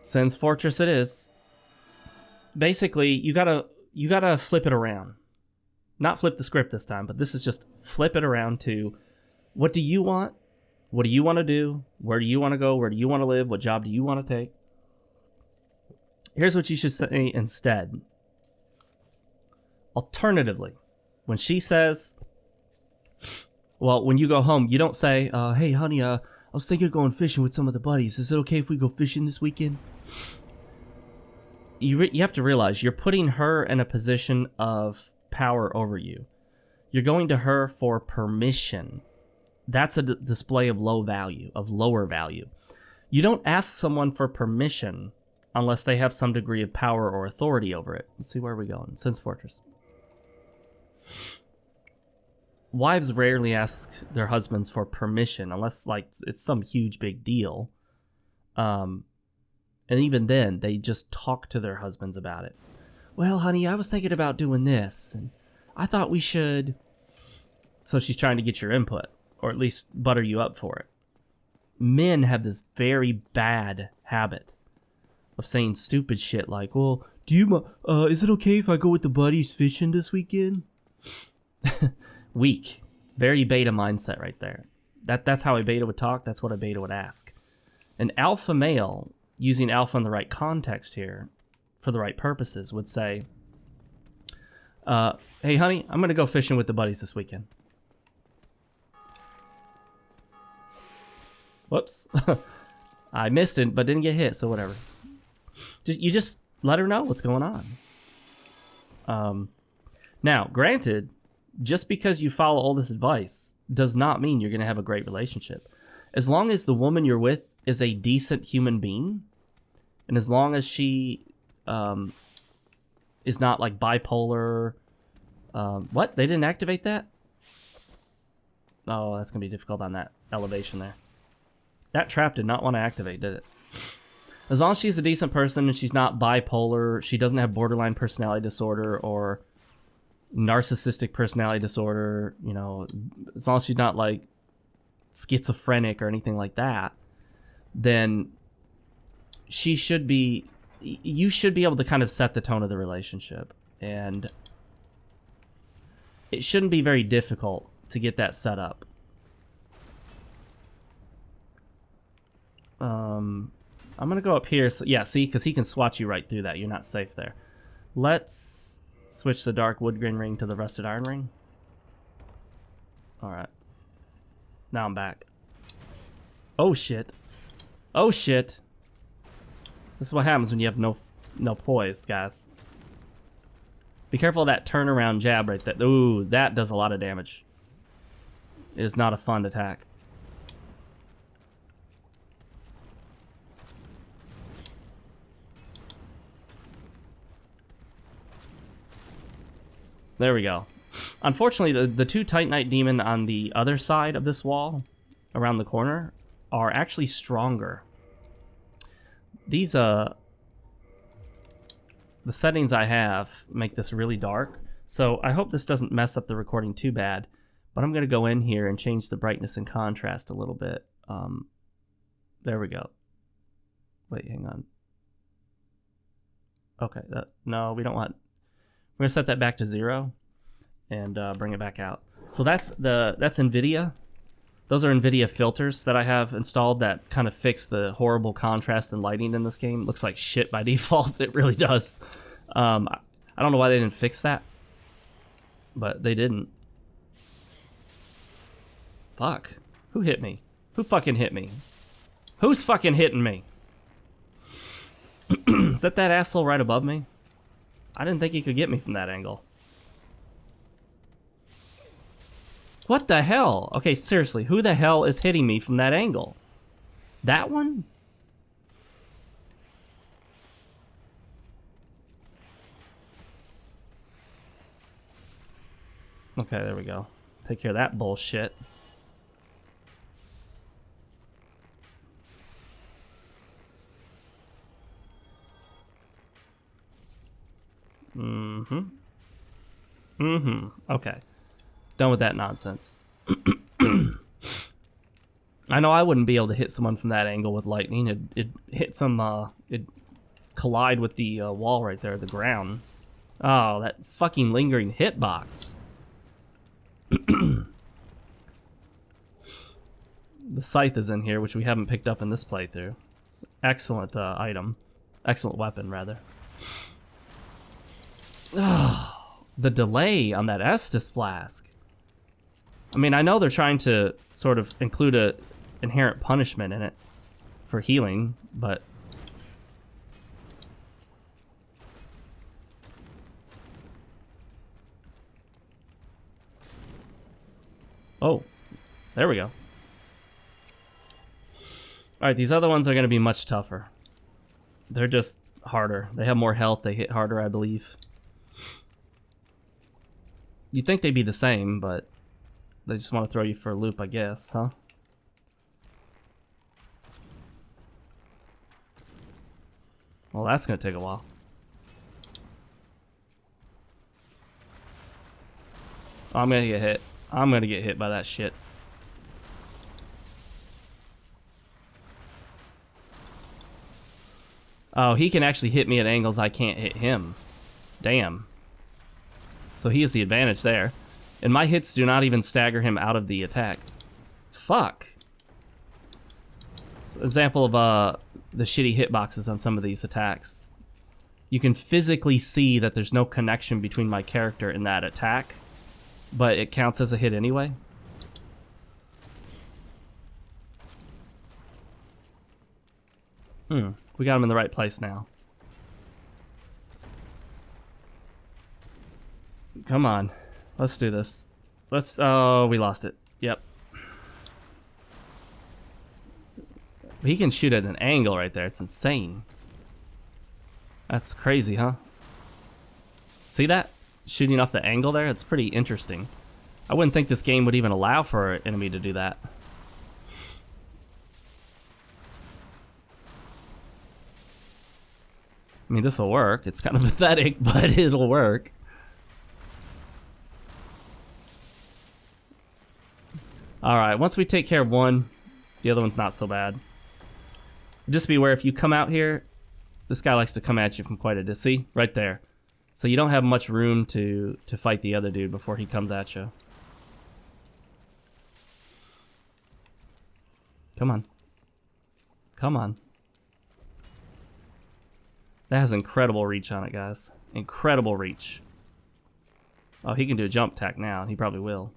Sen's Fortress it is. Basically, you gotta flip it around. Not flip the script this time, but this is just flip it around to, what do you want? What do you want to do? Where do you want to go? Where do you want to live? What job do you want to take? Here's what you should say instead. Alternatively, when she says, well, when you go home, you don't say, hey, honey, I was thinking of going fishing with some of the buddies. Is it okay if we go fishing this weekend? You have to realize you're putting her in a position of power over you. You're going to her for permission. That's a display of lower value. You don't ask someone for permission unless they have some degree of power or authority over it. Let's see where we're going. Sen's Fortress. Wives rarely ask their husbands for permission unless, like, it's some huge big deal. And even then, they just talk to their husbands about it. Well, honey, I was thinking about doing this, and I thought we should. So she's trying to get your input, or at least butter you up for it. Men have this very bad habit of saying stupid shit like, well, is it okay if I go with the buddies fishing this weekend? Weak. Very beta mindset right there. That's how a beta would talk. That's what a beta would ask. An alpha male, using alpha in the right context here, for the right purposes, would say, hey, honey, I'm going to go fishing with the buddies this weekend. Whoops. I missed it, but didn't get hit, so whatever. You just let her know what's going on. Now, granted, just because you follow all this advice does not mean you're going to have a great relationship. As long as the woman you're with is a decent human being, and as long as she is not like bipolar. What? They didn't activate that? Oh, that's going to be difficult on that elevation there. That trap did not want to activate, did it? As long as she's a decent person and she's not bipolar, she doesn't have borderline personality disorder or narcissistic personality disorder, you know, as long as she's not like schizophrenic or anything like that, then you should be able to kind of set the tone of the relationship, and it shouldn't be very difficult to get that set up. I'm gonna go up here. So, yeah, see, because he can swat you right through that. You're not safe there. Let's switch the dark wood grain ring to the rusted iron ring. All right. Now I'm back. Oh shit. Oh shit. This is what happens when you have no poise, guys. Be careful of that turnaround jab right there. Ooh, that does a lot of damage. It is not a fun attack. There we go. Unfortunately, the two Titanite Demon on the other side of this wall, around the corner, are actually stronger. These, the settings I have make this really dark, so I hope this doesn't mess up the recording too bad, but I'm going to go in here and change the brightness and contrast a little bit. There we go. Wait, hang on. Okay, no, we don't want... We're going to set that back to 0 and bring it back out. So that's NVIDIA. Those are NVIDIA filters that I have installed that kind of fix the horrible contrast and lighting in this game. It looks like shit by default. It really does. I don't know why they didn't fix that, but they didn't. Fuck. Who hit me? Who fucking hit me? Who's fucking hitting me? Is that asshole right above me? I didn't think he could get me from that angle. What the hell? Okay, seriously, who the hell is hitting me from that angle? That one? Okay, there we go. Take care of that bullshit. Okay. Done with that nonsense. I know I wouldn't be able to hit someone from that angle with lightning. It'd hit some, it'd collide with the wall right there, the ground. Oh, that fucking lingering hitbox. The scythe is in here, which we haven't picked up in this playthrough. Excellent item. Excellent weapon, rather. The delay on that Estus flask. I mean, I know they're trying to sort of include a inherent punishment in it for healing, but... Oh, there we go. Alright, these other ones are going to be much tougher. They're just harder. They have more health, they hit harder, I believe. You'd think they'd be the same, but they just want to throw you for a loop, I guess, huh? Well, that's going to take a while. Oh, I'm going to get hit. I'm going to get hit by that shit. Oh, he can actually hit me at angles I can't hit him. Damn. So he has the advantage there. And my hits do not even stagger him out of the attack. Fuck. It's an example of the shitty hitboxes on some of these attacks. You can physically see that there's no connection between my character and that attack, but it counts as a hit anyway. We got him in the right place now. Come on. Let's do this. Oh, we lost it. Yep. He can shoot at an angle right there. It's insane. That's crazy, huh? See that? Shooting off the angle there? It's pretty interesting. I wouldn't think this game would even allow for an enemy to do that. I mean, this will work. It's kind of pathetic, but it'll work. Alright, once we take care of one, the other one's not so bad. Just be aware, if you come out here, this guy likes to come at you from quite a distance. See? Right there. So you don't have much room to fight the other dude before he comes at you. Come on. Come on. That has incredible reach on it, guys. Incredible reach. Oh, he can do a jump attack now. He probably will.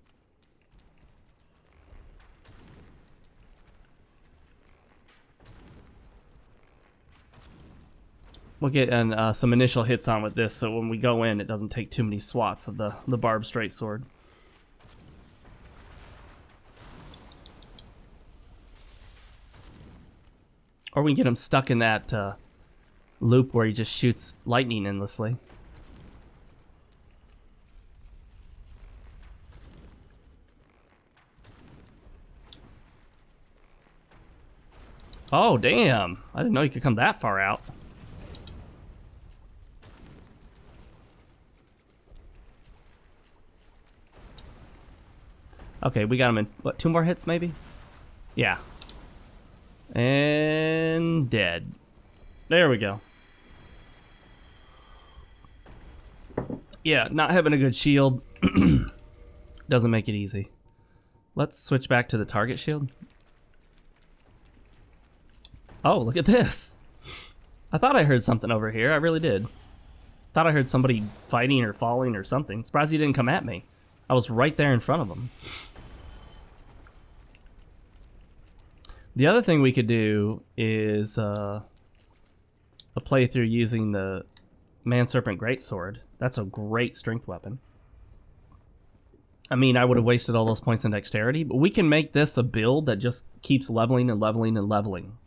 We'll get some initial hits on with this, so when we go in, it doesn't take too many swats of the barbed straight sword. Or we can get him stuck in that loop where he just shoots lightning endlessly. Oh, damn. I didn't know you could come that far out. Okay, we got him in, what, 2 more hits maybe? Yeah. And dead. There we go. Yeah, not having a good shield doesn't make it easy. Let's switch back to the target shield. Oh, look at this. I thought I heard something over here. I really did. Thought I heard somebody fighting or falling or something. Surprised he didn't come at me. I was right there in front of him. The other thing we could do is a playthrough using the Man Serpent Greatsword. That's a great strength weapon. I mean, I would have wasted all those points in dexterity, but we can make this a build that just keeps leveling and leveling and leveling.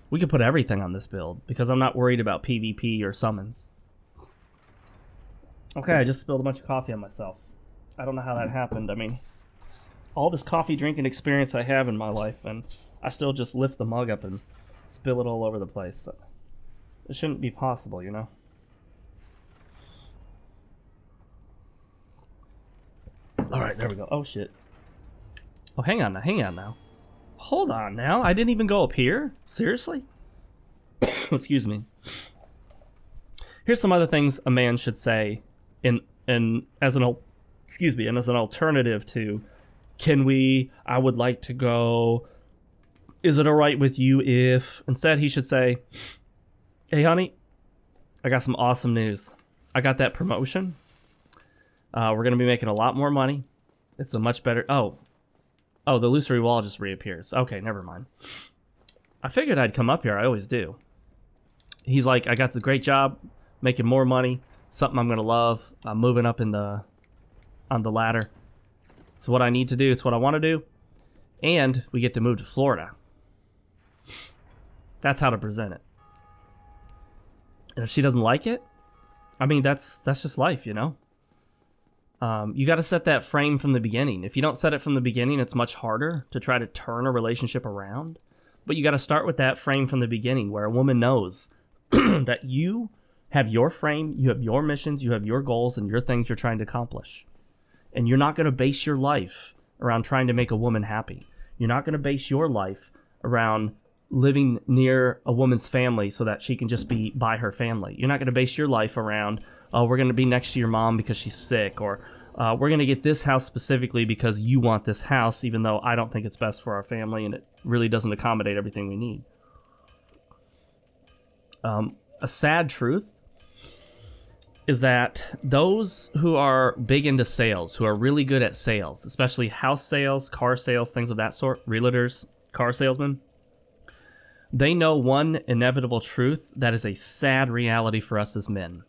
We could put everything on this build because I'm not worried about PvP or summons. Okay, I just spilled a bunch of coffee on myself. I don't know how that happened. I mean, all this coffee drinking experience I have in my life, and I still just lift the mug up and spill it all over the place. It shouldn't be possible, you know? Alright, there we go. Oh, shit. Oh, hang on now. Hold on now. I didn't even go up here? Seriously? Excuse me. Here's some other things a man should say as an alternative to, I would like to go, is it alright with you if... Instead, he should say, hey, honey, I got some awesome news. I got that promotion. We're going to be making a lot more money. It's a much better... Oh, the illusory wall just reappears. Okay, never mind. I figured I'd come up here. I always do. He's like, I got the great job, making more money, something I'm going to love. I'm moving up on the ladder. It's what I need to do. It's what I want to do. And we get to move to Florida. That's how to present it. And if she doesn't like it, I mean, that's just life, you know? You got to set that frame from the beginning. If you don't set it from the beginning, it's much harder to try to turn a relationship around. But you got to start with that frame from the beginning where a woman knows that you have your frame, you have your missions, you have your goals, and your things you're trying to accomplish. And you're not going to base your life around trying to make a woman happy. You're not going to base your life around living near a woman's family so that she can just be by her family. You're not going to base your life around, oh, we're going to be next to your mom because she's sick, or we're going to get this house specifically because you want this house, even though I don't think it's best for our family and it really doesn't accommodate everything we need. A sad truth is that those who are big into sales, who are really good at sales, especially house sales, car sales, things of that sort, realtors, car salesmen, they know one inevitable truth that is a sad reality for us as men.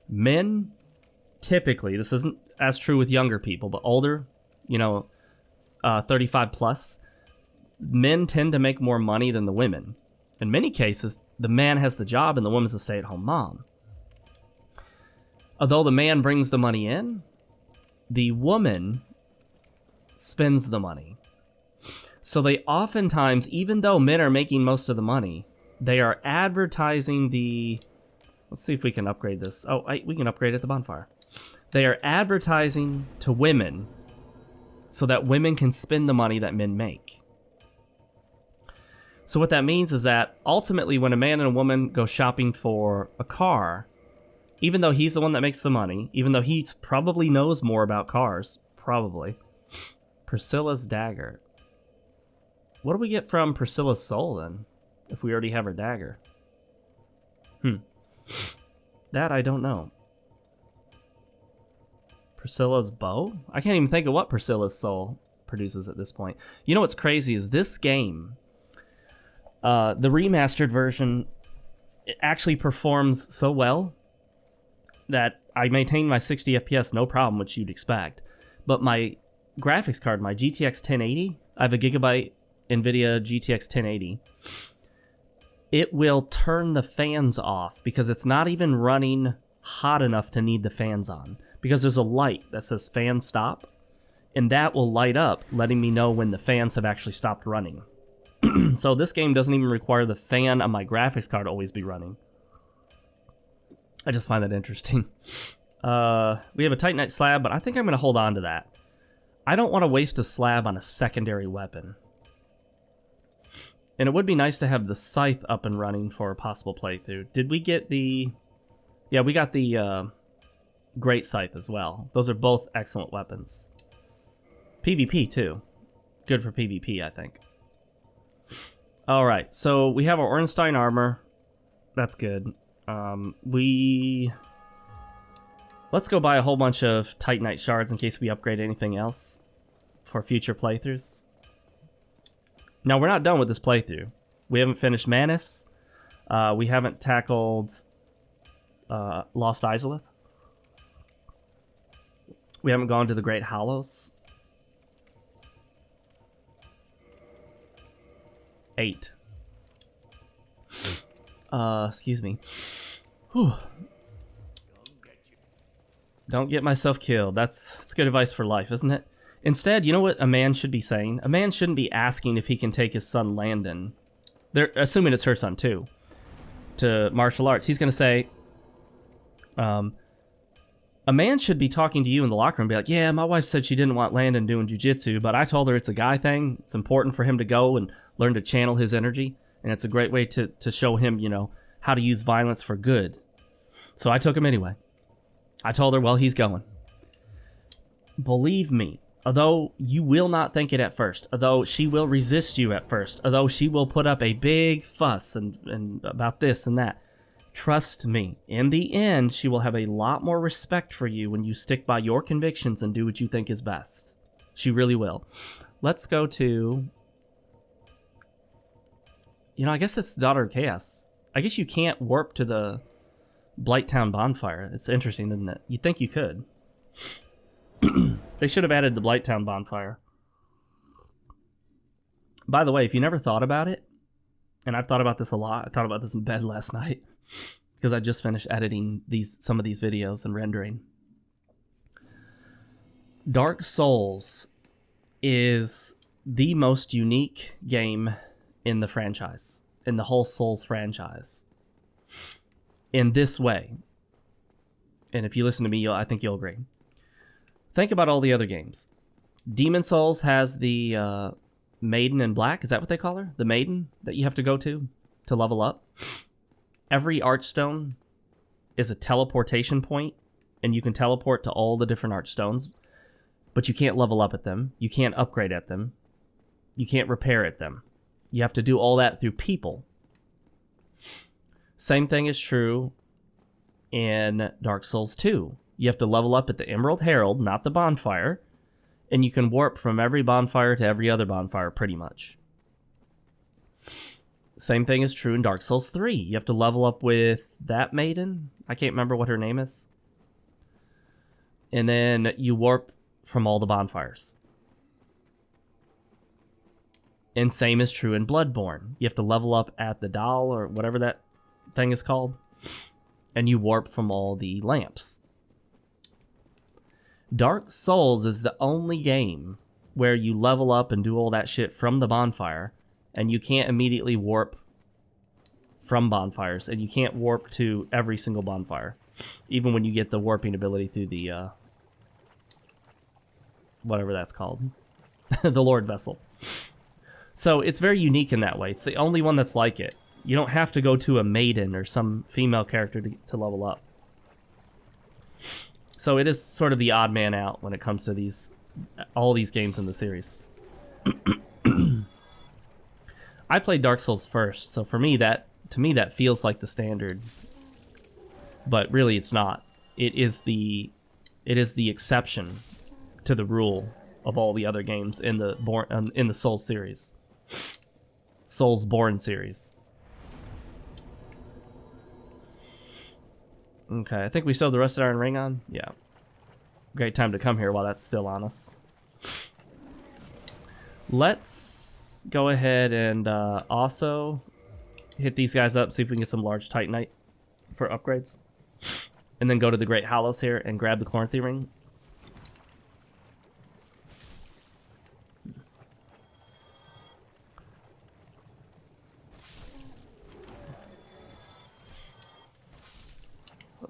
Men, typically, this isn't as true with younger people, but older, 35 plus, men tend to make more money than the women. In many cases, the man has the job and the woman's a stay-at-home mom. Although the man brings the money in, the woman spends the money. So they oftentimes, even though men are making most of the money, they are advertising the... Let's see if we can upgrade this. Oh, we can upgrade at the bonfire. They are advertising to women so that women can spend the money that men make. So what that means is that ultimately when a man and a woman go shopping for a car, even though he's the one that makes the money, even though he probably knows more about cars, probably, Priscilla's dagger. What do we get from Priscilla's soul then, if we already have her dagger? That I don't know. Priscilla's bow? I can't even think of what Priscilla's soul produces at this point. You know what's crazy is this game, the remastered version, it actually performs so well that I maintain my 60 FPS no problem, which you'd expect. But my graphics card, my GTX 1080, I have a Gigabyte NVIDIA GTX 1080, it will turn the fans off because it's not even running hot enough to need the fans on. Because there's a light that says fan stop, and that will light up, letting me know when the fans have actually stopped running. So this game doesn't even require the fan on my graphics card to always be running. I just find that interesting. We have a Titanite slab, but I think I'm going to hold on to that. I don't want to waste a slab on a secondary weapon. And it would be nice to have the scythe up and running for a possible playthrough. Did we get the... Yeah, we got the great scythe as well. Those are both excellent weapons. PvP, too. Good for PvP, I think. Alright, so we have our Ornstein armor. That's good. Let's go buy a whole bunch of Titanite shards in case we upgrade anything else for future playthroughs. Now, we're not done with this playthrough. We haven't finished Manus. We haven't tackled Lost Izalith. We haven't gone to the Great Hollows. 8. Excuse me. Whew. Don't get myself killed. That's good advice for life, isn't it? Instead, you know what a man should be saying? A man shouldn't be asking if he can take his son Landon, they're assuming it's her son too, to martial arts. He's going to say, a man should be talking to you in the locker room and be like, yeah, my wife said she didn't want Landon doing jiu-jitsu, but I told her it's a guy thing. It's important for him to go and learn to channel his energy, and it's a great way to show him, you know, how to use violence for good. So I took him anyway. I told her, well, he's going. Believe me, although you will not think it at first, although she will resist you at first, although she will put up a big fuss and about this and that, trust me, in the end, she will have a lot more respect for you when you stick by your convictions and do what you think is best. She really will. Let's go to... You know, I guess it's Daughter of Chaos. I guess you can't warp to the Blighttown bonfire. It's interesting, isn't it? You'd think you could. They should have added the Blighttown bonfire. By the way, if you never thought about it, and I've thought about this a lot, I thought about this in bed last night, because I just finished editing some of these videos and rendering. Dark Souls is the most unique game in the franchise, in the whole Souls franchise, in this way. And if you listen to me, I think you'll agree. Think about all the other games. Demon Souls has the Maiden in Black. Is that what they call her? The Maiden that you have to go to level up. Every Archstone is a teleportation point, and you can teleport to all the different Archstones, but you can't level up at them. You can't upgrade at them. You can't repair at them. You have to do all that through people. Same thing is true in Dark Souls 2. You have to level up at the Emerald Herald, not the bonfire, and you can warp from every bonfire to every other bonfire, pretty much. Same thing is true in Dark Souls 3. You have to level up with that maiden. I can't remember what her name is. And then you warp from all the bonfires. And same is true in Bloodborne. You have to level up at the doll, or whatever that thing is called, and you warp from all the lamps. Dark Souls is the only game where you level up and do all that shit from the bonfire, and you can't immediately warp from bonfires, and you can't warp to every single bonfire, even when you get the warping ability through the whatever that's called, the Lord Vessel. So it's very unique in that way. It's the only one that's like it. You don't have to go to a maiden or some female character to level up. So it is sort of the odd man out when it comes to all these games in the series. I played Dark Souls first, so to me that feels like the standard. but really it's not. It is the exception to the rule of all the other games in the Souls series. Soulsborne series. Okay, I think we still have the Rusted Iron Ring on. Yeah. Great time to come here while that's still on us. Let's go ahead and also hit these guys up, see if we can get some large Titanite for upgrades. And then go to the Great Hollows here and grab the Chloranthy Ring.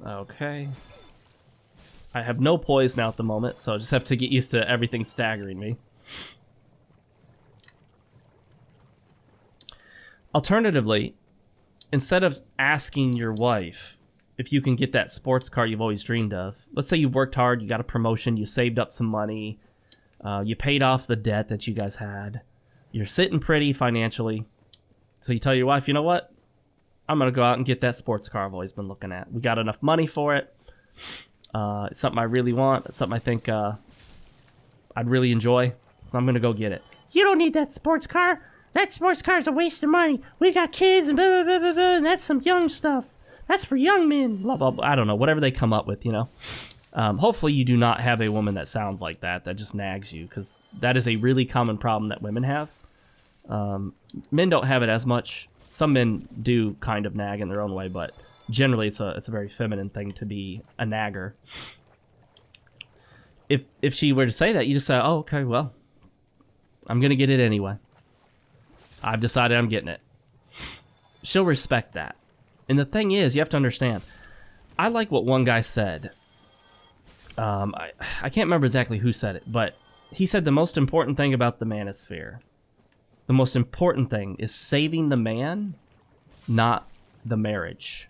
Okay. I have no poise now at the moment, so I just have to get used to everything staggering me. Alternatively, instead of asking your wife if you can get that sports car you've always dreamed of, let's say you worked hard, you got a promotion, you saved up some money, you paid off the debt that you guys had, you're sitting pretty financially, so you tell your wife, you know what? I'm going to go out and get that sports car I've always been looking at. We got enough money for it. It's something I really want. It's something I think I'd really enjoy. So I'm going to go get it. You don't need that sports car. That sports car is a waste of money. We got kids and blah, blah, blah, blah, blah, and that's some young stuff. That's for young men. Blah, blah, blah. I don't know. Whatever they come up with, you know. Hopefully you do not have a woman that sounds like that just nags you, because that is a really common problem that women have. Men don't have it as much. Some men do kind of nag in their own way, but generally it's a very feminine thing to be a nagger. If she were to say that, you just say, oh, okay, well, I'm going to get it anyway. I've decided I'm getting it. She'll respect that. And the thing is, you have to understand, I like what one guy said. I can't remember exactly who said it, but he said the most important thing about the Manosphere, the most important thing is saving the man, not the marriage.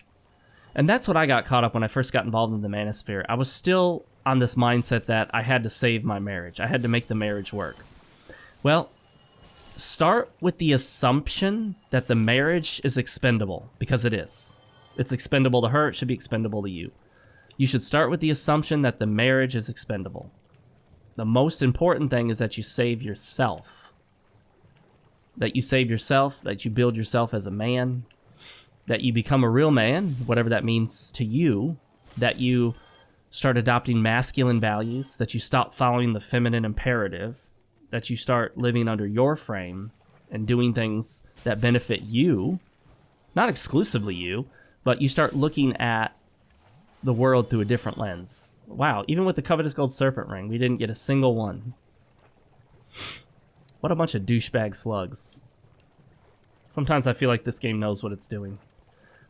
And that's what I got caught up when I first got involved in the Manosphere. I was still on this mindset that I had to save my marriage. I had to make the marriage work. Well, start with the assumption that the marriage is expendable, because it is. It's expendable to her, it should be expendable to you. You should start with the assumption that the marriage is expendable. The most important thing is that you save yourself. That you save yourself, that you build yourself as a man, that you become a real man, whatever that means to you, that you start adopting masculine values, that you stop following the feminine imperative, that you start living under your frame and doing things that benefit you, not exclusively you, but you start looking at the world through a different lens. Wow, even with the Covetous Gold Serpent Ring, we didn't get a single one. What a bunch of douchebag slugs. Sometimes I feel like this game knows what it's doing.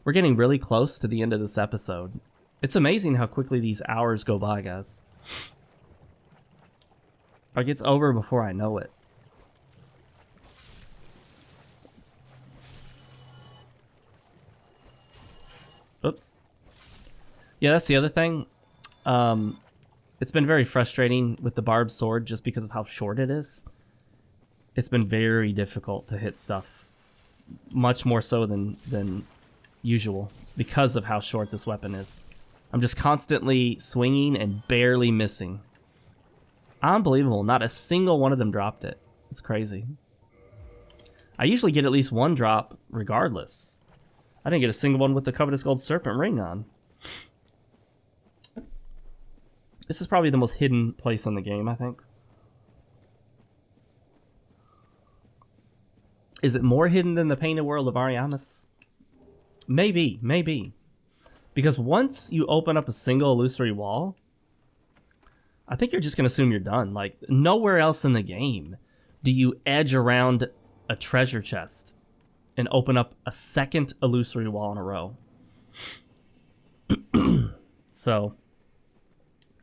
We're getting really close to the end of this episode. It's amazing how quickly these hours go by, guys. Like, it's over before I know it. Oops. Yeah, that's the other thing. It's been very frustrating with the barbed sword just because of how short it is. It's been very difficult to hit stuff, much more so than usual, because of how short this weapon is. I'm just constantly swinging and barely missing. Unbelievable. Not a single one of them dropped it. It's crazy. I usually get at least one drop regardless. I didn't get a single one with the Covetous Gold Serpent Ring on. This is probably the most hidden place in the game, I think. Is it more hidden than the Painted World of Ariamis? Maybe, maybe. Because once you open up a single illusory wall, I think you're just going to assume you're done. Like, nowhere else in the game do you edge around a treasure chest and open up a second illusory wall in a row. So,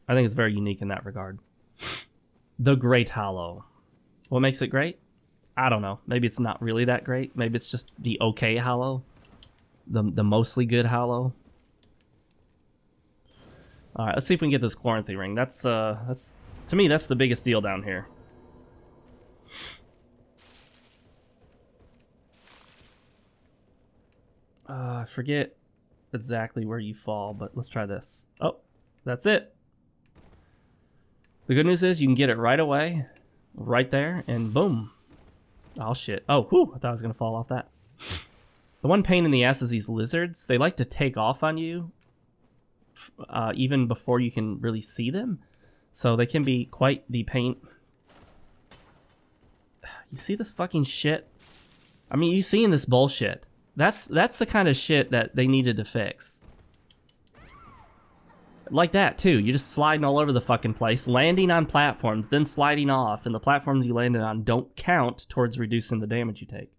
I think it's very unique in that regard. The Great Hollow. What makes it great? I don't know. Maybe it's not really that great. Maybe it's just the okay hollow. The mostly good hollow. Alright, let's see if we can get this Chloranthy Ring. That's to me, that's the biggest deal down here. I forget. exactly where you fall, but let's try this. Oh, that's it. The good news is you can get it right away, right there, and boom. Oh, shit. Oh, whew, I thought I was going to fall off that. The one pain in the ass is these lizards. They like to take off on you even before you can really see them. So they can be quite the pain. You see this fucking shit? I mean, you seeing this bullshit. That's the kind of shit that they needed to fix. Like that, too. You're just sliding all over the fucking place, landing on platforms, then sliding off, and the platforms you landed on don't count towards reducing the damage you take.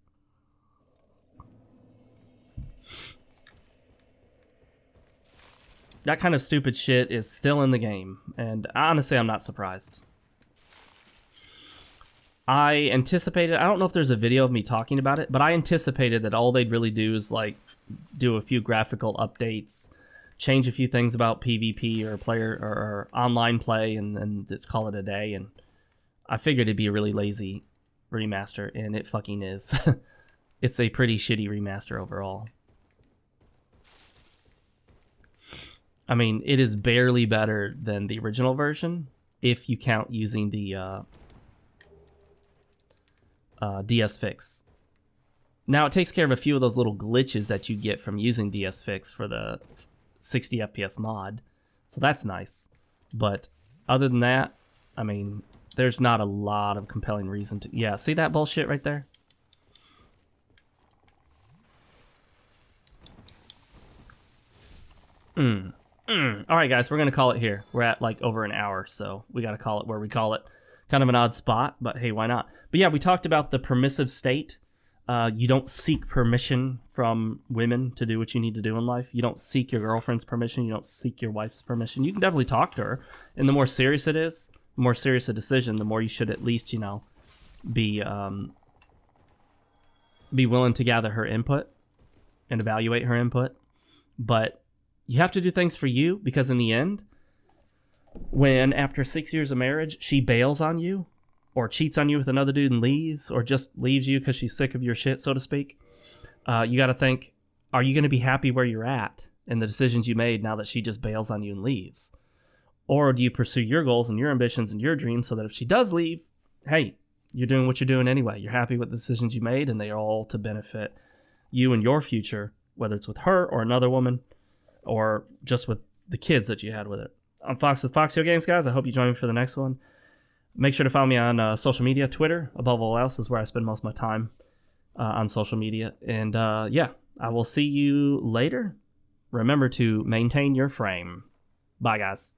That kind of stupid shit is still in the game, and honestly, I'm not surprised. I anticipated, I don't know if there's a video of me talking about it, but I anticipated that all they'd really do is like do a few graphical updates, change a few things about PvP or player or online play, and then just call it a day. And I figured it'd be a really lazy remaster, and it fucking is. It's a pretty shitty remaster overall. I mean, it is barely better than the original version if you count using the DS Fix. Now, it takes care of a few of those little glitches that you get from using DS Fix for the 60 FPS mod, so that's nice. But other than that, I mean, there's not a lot of compelling reason to... Yeah, see that bullshit right there? Alright guys, we're gonna call it here. We're at like over an hour, so we gotta call it where we call it. Kind of an odd spot, but hey, why not? But yeah, we talked about the permissive state. You don't seek permission from women to do what you need to do in life. You don't seek your girlfriend's permission. You don't seek your wife's permission. You can definitely talk to her. And the more serious it is, the more serious a decision, the more you should at least, you know, be willing to gather her input and evaluate her input. But you have to do things for you, because in the end, when after 6 years of marriage, she bails on you, or cheats on you with another dude and leaves, or just leaves you because she's sick of your shit, so to speak, you got to think, are you going to be happy where you're at and the decisions you made now that she just bails on you and leaves? Or do you pursue your goals and your ambitions and your dreams so that if she does leave, hey, you're doing what you're doing anyway. You're happy with the decisions you made, and they are all to benefit you and your future, whether it's with her or another woman, or just with the kids that you had with it. I'm Fox with FoxeoGames, guys. I hope you join me for the next one. Make sure to follow me on social media. Twitter, above all else, is where I spend most of my time on social media. And yeah, I will see you later. Remember to maintain your frame. Bye, guys.